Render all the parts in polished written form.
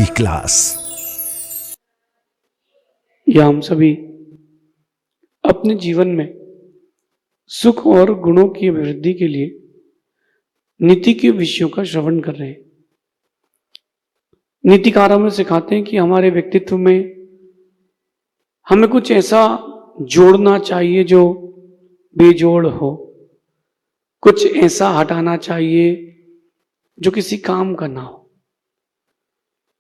की क्लास। या हम सभी अपने जीवन में सुख और गुणों की अभिवृद्धि के लिए नीति के विषयों का श्रवण कर रहे हैं। नीतिकार हमें सिखाते हैं कि हमारे व्यक्तित्व में हमें कुछ ऐसा जोड़ना चाहिए जो बेजोड़ हो, कुछ ऐसा हटाना चाहिए जो किसी काम का ना हो।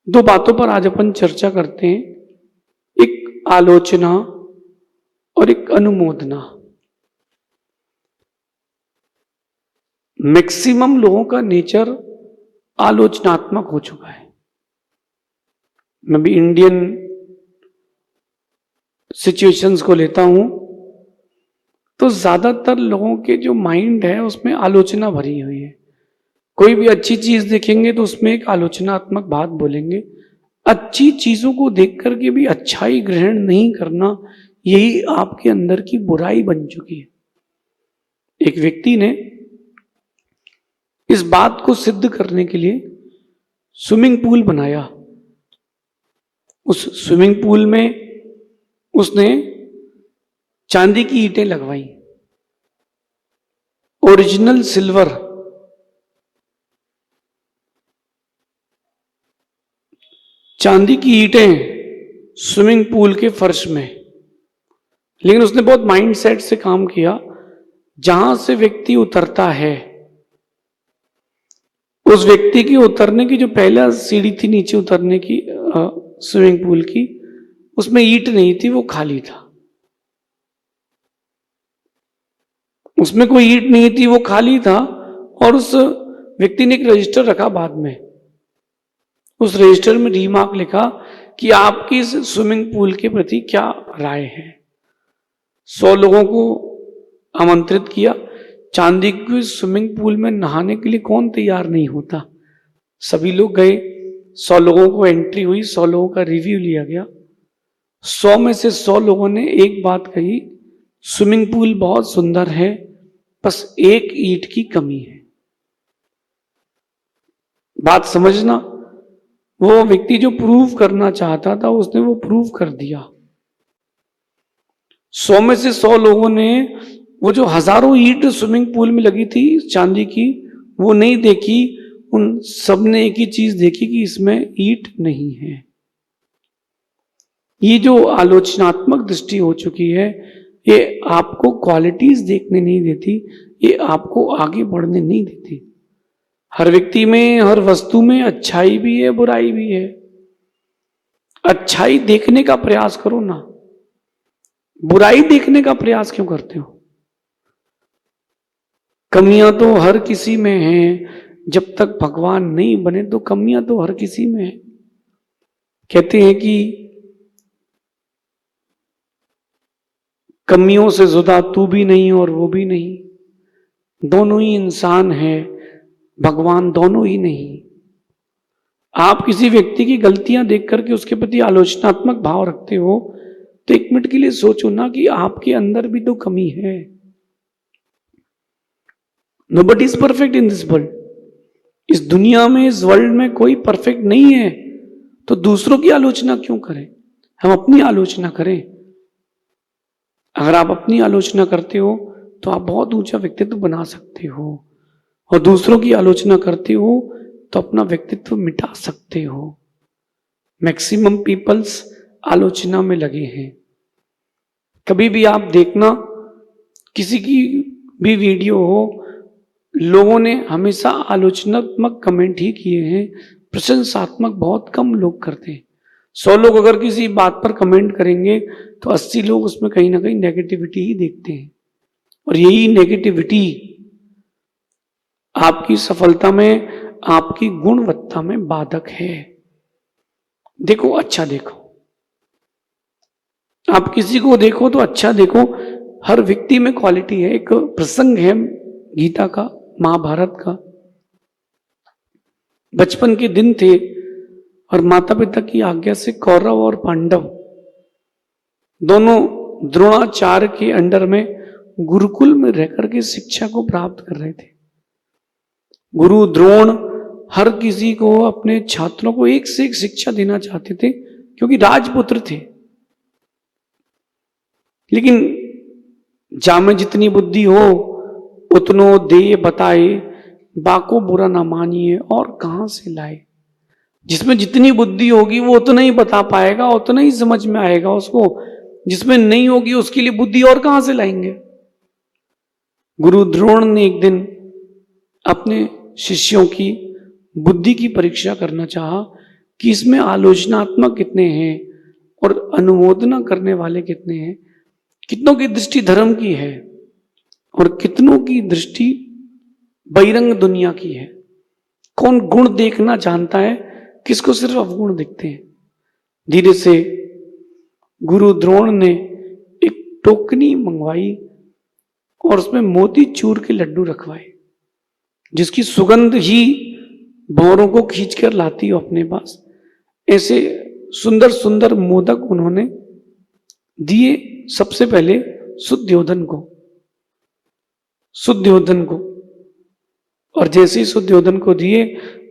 दो बातों पर आज अपन चर्चा करते हैं, एक आलोचना और एक अनुमोदना। मैक्सिमम लोगों का नेचर आलोचनात्मक हो चुका है। मैं भी इंडियन सिचुएशंस को लेता हूं तो ज्यादातर लोगों के जो माइंड है उसमें आलोचना भरी हुई है। कोई भी अच्छी चीज देखेंगे तो उसमें एक आलोचनात्मक बात बोलेंगे। अच्छी चीजों को देख करके भी अच्छाई ग्रहण नहीं करना, यही आपके अंदर की बुराई बन चुकी है। एक व्यक्ति ने इस बात को सिद्ध करने के लिए स्विमिंग पूल बनाया। उस स्विमिंग पूल में उसने चांदी की ईंटें लगवाई, ओरिजिनल सिल्वर। चांदी की ईंटें स्विमिंग पूल के फर्श में। लेकिन उसने बहुत माइंड सेट से काम किया। जहां से व्यक्ति उतरता है, उस व्यक्ति की उतरने की जो पहला सीढ़ी थी नीचे उतरने की स्विमिंग पूल की, उसमें ईंट नहीं थी, वो खाली था। उसमें कोई ईंट नहीं थी, वो खाली था। और उस व्यक्ति ने एक रजिस्टर रखा बाद में। उस रजिस्टर में रीमार्क लिखा कि आपकी इस स्विमिंग पूल के प्रति क्या राय है। 100 लोगों को आमंत्रित किया। चांदी के स्विमिंग पूल में नहाने के लिए कौन तैयार नहीं होता। सभी लोग गए, 100 लोगों को एंट्री हुई, 100 लोगों का रिव्यू लिया गया। 100 में से 100 लोगों ने एक बात कही, स्विमिंग पूल बहुत सुंदर है, बस एक ईंट की कमी है। बात समझना, वो व्यक्ति जो प्रूव करना चाहता था उसने वो प्रूव कर दिया। 100 में से 100 लोगों ने वो जो हजारों ईंट स्विमिंग पूल में लगी थी चांदी की, वो नहीं देखी। उन सब ने एक ही चीज देखी कि इसमें ईंट नहीं है। ये जो आलोचनात्मक दृष्टि हो चुकी है, ये आपको क्वालिटीज देखने नहीं देती, ये आपको आगे बढ़ने नहीं देती। हर व्यक्ति में, हर वस्तु में अच्छाई भी है, बुराई भी है। अच्छाई देखने का प्रयास करो ना, बुराई देखने का प्रयास क्यों करते हो। कमियां तो हर किसी में हैं। जब तक भगवान नहीं बने तो कमियां तो हर किसी में है। कहते हैं कि कमियों से जुदा तू भी नहीं और वो भी नहीं, दोनों ही इंसान है, भगवान दोनों ही नहीं। आप किसी व्यक्ति की गलतियां देख करके उसके प्रति आलोचनात्मक भाव रखते हो तो एक मिनट के लिए सोचो ना कि आपके अंदर भी तो कमी है। Nobody is perfect in this world. इस दुनिया में, इस वर्ल्ड में कोई परफेक्ट नहीं है। तो दूसरों की आलोचना क्यों करें, हम अपनी आलोचना करें। अगर आप अपनी आलोचना करते हो तो आप बहुत ऊंचा व्यक्तित्व बना सकते हो, और दूसरों की आलोचना करते हो तो अपना व्यक्तित्व मिटा सकते हो। मैक्सिमम पीपल्स आलोचना में लगे हैं। कभी भी आप देखना, किसी की भी वीडियो हो, लोगों ने हमेशा आलोचनात्मक कमेंट ही किए हैं, प्रशंसात्मक बहुत कम लोग करते हैं। 100 लोग अगर किसी बात पर कमेंट करेंगे तो 80 लोग उसमें कहीं ना कहीं नेगेटिविटी ही देखते हैं। और यही नेगेटिविटी आपकी सफलता में, आपकी गुणवत्ता में बाधक है। देखो, अच्छा देखो, आप किसी को देखो तो अच्छा देखो। हर व्यक्ति में क्वालिटी है। एक प्रसंग है गीता का, महाभारत का। बचपन के दिन थे और माता पिता की आज्ञा से कौरव और पांडव दोनों द्रोणाचार्य के अंडर में गुरुकुल में रहकर के शिक्षा को प्राप्त कर रहे थे। गुरु द्रोण हर किसी को, अपने छात्रों को एक से एक शिक्षा देना चाहते थे, क्योंकि राजपुत्र थे। लेकिन जामे जितनी बुद्धि हो उतनो दे बताए, बाको बुरा ना मानिए और कहां से लाए। जिसमें जितनी बुद्धि होगी वो उतना ही बता पाएगा, उतना ही समझ में आएगा उसको। जिसमें नहीं होगी उसके लिए बुद्धि और कहां से लाएंगे। गुरु द्रोण ने एक दिन अपने शिष्यों की बुद्धि की परीक्षा करना चाहा कि इसमें आलोचनात्मक कितने हैं और अनुमोदना करने वाले कितने हैं, कितनों की दृष्टि धर्म की है और कितनों की दृष्टि बहिरंग दुनिया की है। कौन गुण देखना जानता है, किसको सिर्फ अवगुण दिखते हैं। धीरे से गुरु द्रोण ने एक टोकनी मंगवाई और उसमें मोती चूर के लड्डू रखवाए, जिसकी सुगंध ही भौरों को खींचकर लाती हो अपने पास। ऐसे सुंदर सुंदर मोदक उन्होंने दिए सबसे पहले शुद्धोधन को। और जैसे ही शुद्धोधन को दिए,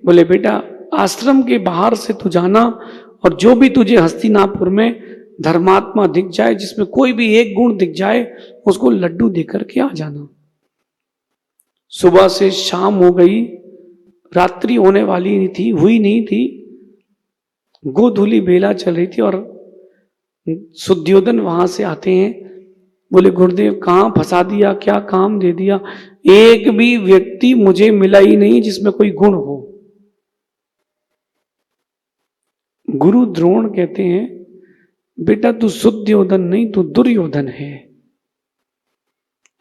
बोले बेटा आश्रम के बाहर से तू जाना और जो भी तुझे हस्तिनापुर में धर्मात्मा दिख जाए, जिसमें कोई भी एक गुण दिख जाए, उसको लड्डू देकर के आ जाना। सुबह से शाम हो गई, रात्रि होने वाली नहीं थी, गोधूली बेला चल रही थी और शुद्धोधन वहां से आते हैं। बोले गुरुदेव कहां फंसा दिया, क्या काम दे दिया, एक भी व्यक्ति मुझे मिला ही नहीं जिसमें कोई गुण हो। गुरु द्रोण कहते हैं बेटा तू शुद्धोधन नहीं, तू दुर्योधन है।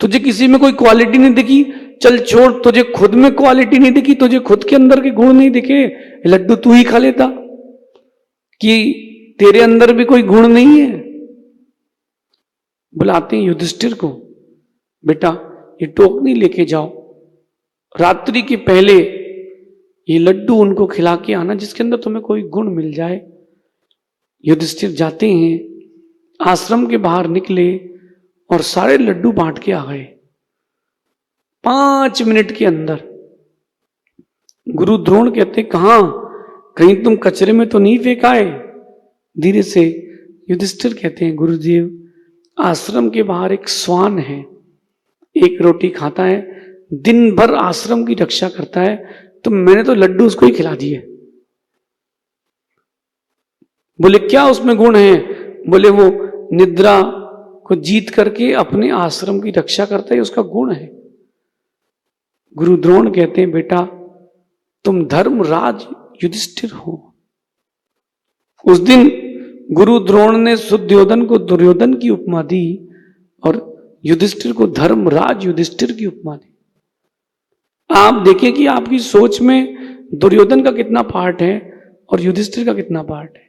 तुझे किसी में कोई क्वालिटी नहीं दिखी, चल छोड़, तुझे खुद में क्वालिटी नहीं दिखी, तुझे खुद के अंदर के गुण नहीं दिखे, लड्डू तू ही खा लेता कि तेरे अंदर भी कोई गुण नहीं है। बुलाते हैं युधिष्ठिर को, बेटा ये टोकनी लेके जाओ, रात्रि के पहले ये लड्डू उनको खिला के आना जिसके अंदर तुम्हें कोई गुण मिल जाए। युधिष्ठिर जाते हैं, आश्रम के बाहर निकले और सारे लड्डू बांट के आ गए 5 मिनट के अंदर। गुरु द्रोण कहते कहां, कहीं तुम कचरे में तो नहीं फेंकाए। धीरे से युधिष्ठिर कहते हैं गुरुदेव आश्रम के बाहर एक श्वान है, एक रोटी खाता है, दिन भर आश्रम की रक्षा करता है, तो मैंने तो लड्डू उसको ही खिला दिए। बोले क्या उसमें गुण है? बोले वो निद्रा को जीत करके अपने आश्रम की रक्षा करता है, उसका गुण है। गुरु द्रोण कहते हैं बेटा तुम धर्मराज युधिष्ठिर हो। उस दिन गुरु द्रोण ने शुद्धोधन को दुर्योधन की उपमा दी और युधिष्ठिर को धर्मराज युधिष्ठिर की उपमा दी। आप देखिए कि आपकी सोच में दुर्योधन का कितना पार्ट है और युधिष्ठिर का कितना पार्ट है।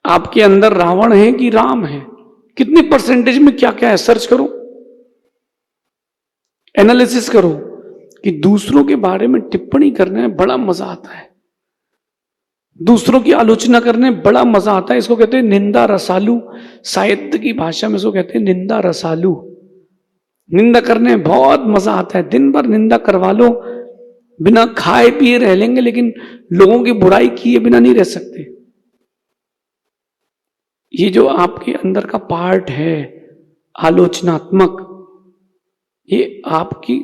आपके अंदर रावण है कि राम है, कितनी परसेंटेज में क्या क्या है, सर्च करो, एनालिसिस करो। कि दूसरों के बारे में टिप्पणी करने में बड़ा मजा आता है, दूसरों की आलोचना करने में बड़ा मजा आता है। इसको कहते हैं निंदा रसालू, साहित्य की भाषा में इसको कहते हैं निंदा रसालू। निंदा करने में बहुत मजा आता है, दिन भर निंदा करवा लो, बिना खाए पिए रह लेंगे, लेकिन लोगों की बुराई किए बिना नहीं रह सकते। ये जो आपके अंदर का पार्ट है आलोचनात्मक, ये आपकी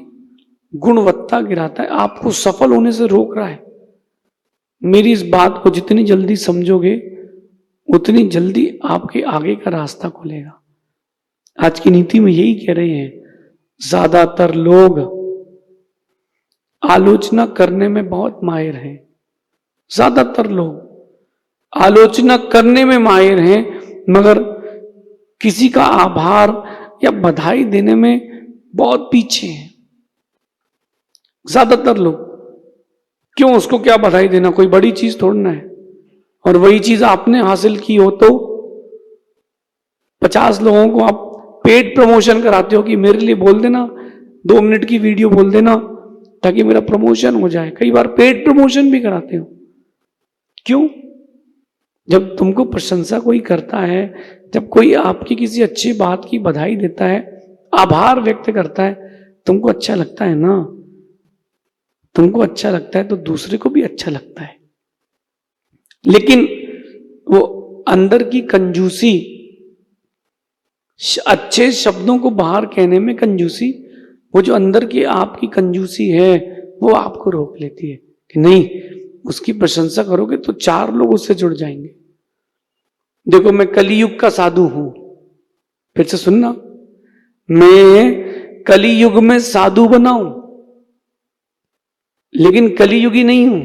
गुणवत्ता गिराता है, आपको सफल होने से रोक रहा है। मेरी इस बात को जितनी जल्दी समझोगे उतनी जल्दी आपके आगे का रास्ता खुलेगा। आज की नीति में यही कह रहे हैं, ज्यादातर लोग आलोचना करने में बहुत माहिर हैं, ज्यादातर लोग आलोचना करने में माहिर हैं, मगर किसी का आभार या बधाई देने में बहुत पीछे हैं ज्यादातर लोग। क्यों, उसको क्या बधाई देना, कोई बड़ी चीज थोड़ना है। और वही चीज आपने हासिल की हो तो 50 लोगों को आप पेड प्रमोशन कराते हो कि मेरे लिए बोल देना, 2 मिनट की वीडियो बोल देना ताकि मेरा प्रमोशन हो जाए। कई बार पेड प्रमोशन भी कराते हो। क्यों? जब तुमको प्रशंसा कोई करता है, जब कोई आपकी किसी अच्छी बात की बधाई देता है, आभार व्यक्त करता है, तुमको अच्छा लगता है ना, तुमको अच्छा लगता है तो दूसरे को भी अच्छा लगता है। लेकिन वो अंदर की कंजूसी, अच्छे शब्दों को बाहर कहने में कंजूसी, वो जो अंदर की आपकी कंजूसी है वो आपको रोक लेती है कि नहीं, उसकी प्रशंसा करोगे तो 4 लोग उससे जुड़ जाएंगे। देखो, मैं कलियुग का साधु हूं, फिर से सुनना, मैं कलियुग में साधु बना हूं, लेकिन कलियुगी नहीं हूं।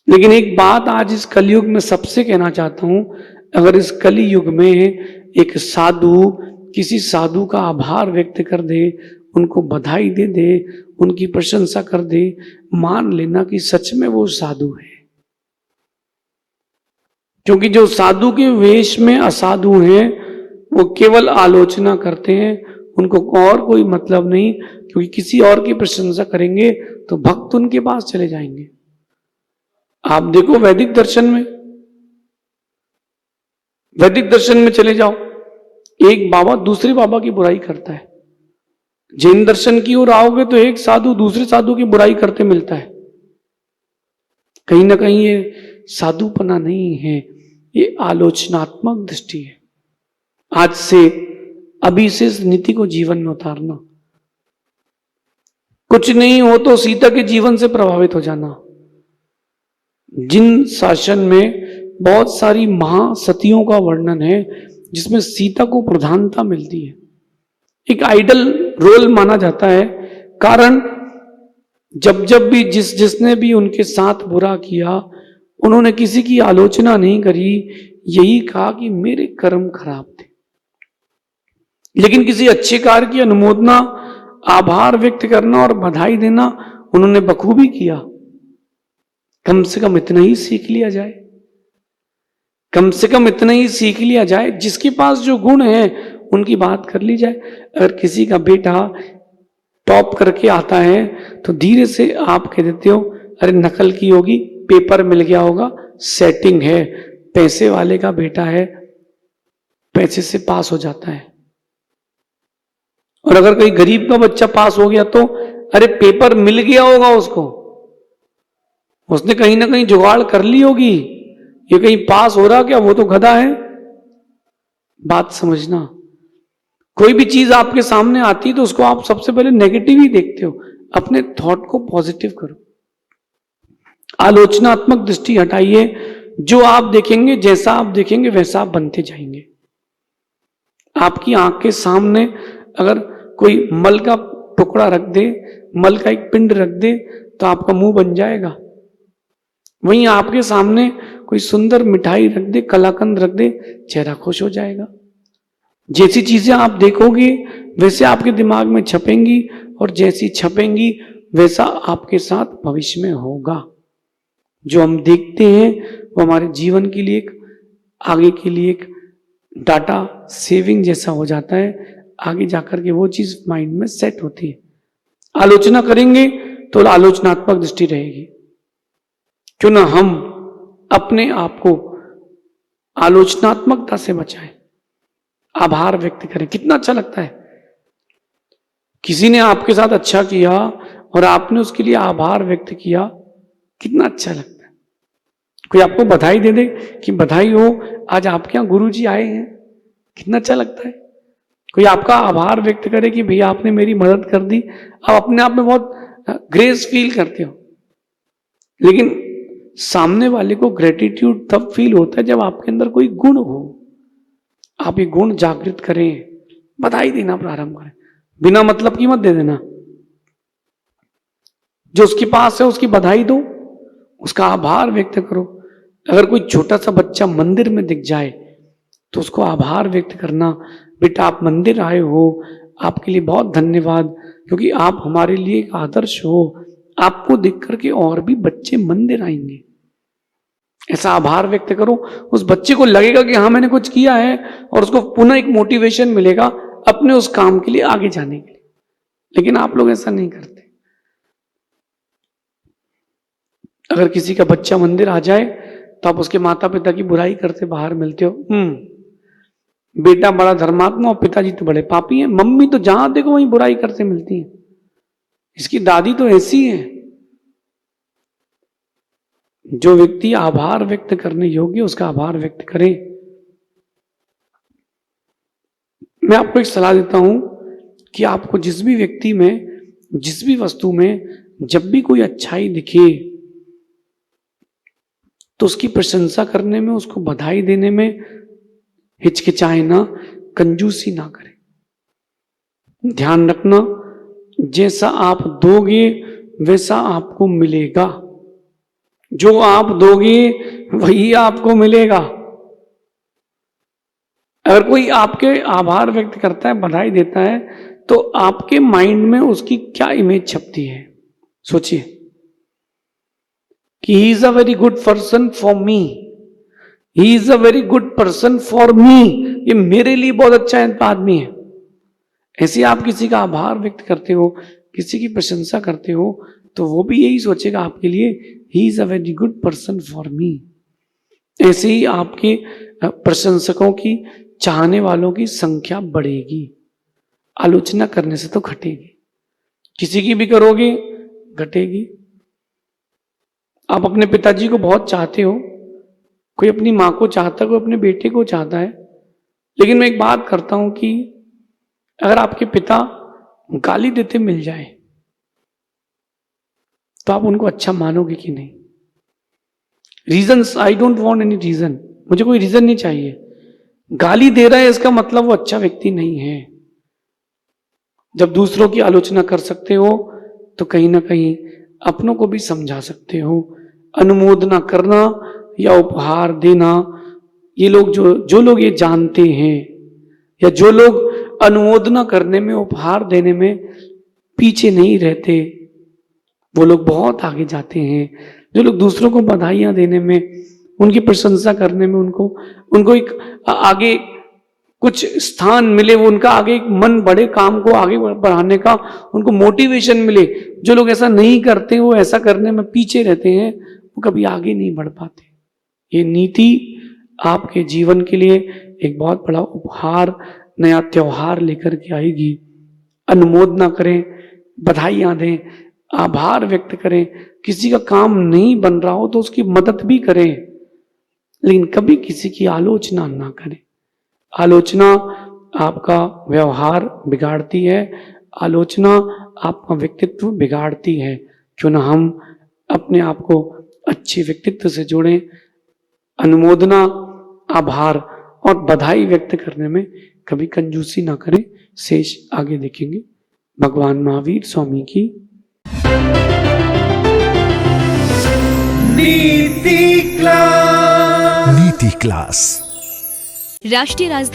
लेकिन एक बात आज इस कलियुग में सबसे कहना चाहता हूं, अगर इस कलियुग में एक साधु किसी साधु का आभार व्यक्त कर दे, उनको बधाई दे दे, उनकी प्रशंसा कर दे, मान लेना कि सच में वो साधु है। क्योंकि जो साधु के वेश में असाधु हैं वो केवल आलोचना करते हैं, उनको और कोई मतलब नहीं, क्योंकि किसी और की प्रशंसा करेंगे तो भक्त उनके पास चले जाएंगे। आप देखो वैदिक दर्शन में चले जाओ, एक बाबा दूसरे बाबा की बुराई करता है। जैन दर्शन की ओर आओगे तो एक साधु दूसरे साधु की बुराई करते मिलता है। कहीं ना कहीं ये साधुपना नहीं है, ये आलोचनात्मक दृष्टि है। आज से अभी से इस नीति को जीवन में उतारना। कुछ नहीं हो तो सीता के जीवन से प्रभावित हो जाना। जिन शासन में बहुत सारी महासतियों का वर्णन है जिसमें सीता को प्रधानता मिलती है, एक आइडल रोल माना जाता है। कारण जब जब भी जिसने भी उनके साथ बुरा किया, उन्होंने किसी की आलोचना नहीं करी, यही कहा कि मेरे कर्म खराब थे। लेकिन किसी अच्छे कार्य की अनुमोदना, आभार व्यक्त करना और बधाई देना उन्होंने बखूबी किया। कम से कम इतना ही सीख लिया जाए, कम से कम इतना ही सीख लिया जाए, जिसके पास जो गुण है उनकी बात कर ली जाए। अगर किसी का बेटा टॉप करके आता है तो धीरे से आप कह देते हो, अरे नकल की होगी, पेपर मिल गया होगा, सेटिंग है, पैसे वाले का बेटा है, पैसे से पास हो जाता है। और अगर कोई गरीब का बच्चा पास हो गया तो अरे पेपर मिल गया होगा उसको, उसने कहीं ना कहीं जुगाड़ कर ली होगी, ये कहीं पास हो रहा क्या, वो तो गधा है। बात समझना, कोई भी चीज आपके सामने आती है तो उसको आप सबसे पहले नेगेटिव ही देखते हो, अपने थॉट को पॉजिटिव करो। आलोचनात्मक दृष्टि हटाइए, जो आप देखेंगे, जैसा आप देखेंगे वैसा आप बनते जाएंगे। आपकी आंख के सामने अगर कोई मल का टुकड़ा रख दे, मल का एक पिंड रख दे तो आपका मुंह बन जाएगा। वहीं आपके सामने कोई सुंदर मिठाई रख दे, कलाकंद रख दे, चेहरा खुश हो जाएगा। जैसी चीजें आप देखोगे वैसे आपके दिमाग में छपेंगी, और जैसी छपेंगी वैसा आपके साथ भविष्य में होगा। जो हम देखते हैं वो हमारे जीवन के लिए, आगे के लिए एक डाटा सेविंग जैसा हो जाता है। आगे जाकर के वो चीज माइंड में सेट होती है। आलोचना करेंगे तो आलोचनात्मक दृष्टि रहेगी। क्यों ना हम अपने आप को आलोचनात्मकता से बचाएं, आभार व्यक्त करें। कितना अच्छा लगता है, किसी ने आपके साथ अच्छा किया और आपने उसके लिए आभार व्यक्त किया, कितना अच्छा लगता है। कोई आपको बधाई दे दे कि बधाई हो, आज आपके यहां गुरुजी आए हैं, कितना अच्छा लगता है। कोई आपका आभार व्यक्त करे कि भैया आपने मेरी मदद कर दी, आप अपने आप में बहुत ग्रेस फील करते हो। लेकिन सामने वाले को ग्रेटिट्यूड तब फील होता है जब आपके अंदर कोई गुण हो। आप ये गुण जागृत करें, बधाई देना प्रारंभ करें, बिना मतलब की मत दे देना। जो उसके पास है उसकी बधाई दो, उसका आभार व्यक्त करो। अगर कोई छोटा सा बच्चा मंदिर में दिख जाए तो उसको आभार व्यक्त करना, बेटा आप मंदिर आए हो, आपके लिए बहुत धन्यवाद, क्योंकि आप हमारे लिए एक आदर्श हो, आपको देख करके और भी बच्चे मंदिर आएंगे। ऐसा आभार व्यक्त करो, उस बच्चे को लगेगा कि हाँ मैंने कुछ किया है, और उसको पुनः एक मोटिवेशन मिलेगा अपने उस काम के लिए आगे जाने के लिए। लेकिन आप लोग ऐसा नहीं करते। अगर किसी का बच्चा मंदिर आ जाए तो आप उसके माता पिता की बुराई करते बाहर मिलते हो। बेटा बड़ा धर्मात्मा और पिताजी तो बड़े पापी हैं। मम्मी तो जहां देखो वहीं बुराई करते मिलती है। इसकी दादी तो ऐसी है। जो व्यक्ति आभार व्यक्त करने योग्य उसका आभार व्यक्त करे। मैं आपको एक सलाह देता हूं कि आपको जिस भी व्यक्ति में, जिस भी वस्तु में जब भी कोई अच्छाई दिखे तो उसकी प्रशंसा करने में, उसको बधाई देने में हिचकिचाए ना, कंजूसी ना करें। ध्यान रखना, जैसा आप दोगे वैसा आपको मिलेगा। जो आप दोगे वही आपको मिलेगा। अगर कोई आपके आभार व्यक्त करता है, बधाई देता है, तो आपके माइंड में उसकी क्या इमेज छपती है, सोचिए कि he is a very good person for me, he is a very good person for me, ये मेरे लिए बहुत अच्छा आदमी है। ऐसे आप किसी का आभार व्यक्त करते हो, किसी की प्रशंसा करते हो, तो वो भी यही सोचेगा आपके लिए, he is a very good person for me. ऐसे ही आपके प्रशंसकों की, चाहने वालों की संख्या बढ़ेगी। आलोचना करने से तो घटेगी, किसी की भी करोगे घटेगी। आप अपने पिताजी को बहुत चाहते हो, कोई अपनी माँ को चाहता है, कोई अपने बेटे को चाहता है, लेकिन मैं एक बात करता हूं कि अगर आपके पिता गाली देते मिल जाए तो आप उनको अच्छा मानोगे कि नहीं? Reasons, I don't want any reason, मुझे कोई रीजन नहीं चाहिए। गाली दे रहा है इसका मतलब वो अच्छा व्यक्ति नहीं है। जब दूसरों की आलोचना कर सकते हो तो कहीं ना कहीं अपनों को भी समझा सकते हो। अनुमोदना करना या उपहार देना, ये लोग जो लोग ये जानते हैं, या जो लोग अनुमोदना करने में, उपहार देने में पीछे नहीं रहते, वो लोग बहुत आगे जाते हैं। जो लोग दूसरों को बधाइयां देने में, उनकी प्रशंसा करने में, उनको एक आगे कुछ स्थान मिले, वो उनका आगे एक मन बढ़े, काम को आगे बढ़ाने का उनको मोटिवेशन मिले। जो लोग ऐसा नहीं करते, वो ऐसा करने में पीछे रहते हैं, वो कभी आगे नहीं बढ़ पाते। ये नीति आपके जीवन के लिए एक बहुत बड़ा उपहार, नया त्योहार लेकर के आएगी। अनुमोदना करें, बधाइयां दें, आभार व्यक्त करें। किसी का काम नहीं बन रहा हो तो उसकी मदद भी करें, लेकिन कभी किसी की आलोचना ना करें। आलोचना आपका व्यवहार बिगाड़ती है, आलोचना आपका व्यक्तित्व बिगाड़ती है। क्यों ना हम अपने आप को अच्छे व्यक्तित्व से जोड़ें। अनुमोदना, आभार और बधाई व्यक्त करने में कभी कंजूसी ना करें। शेष आगे देखेंगे। भगवान महावीर स्वामी की नीति क्लास। राष्ट्रीय राजधानी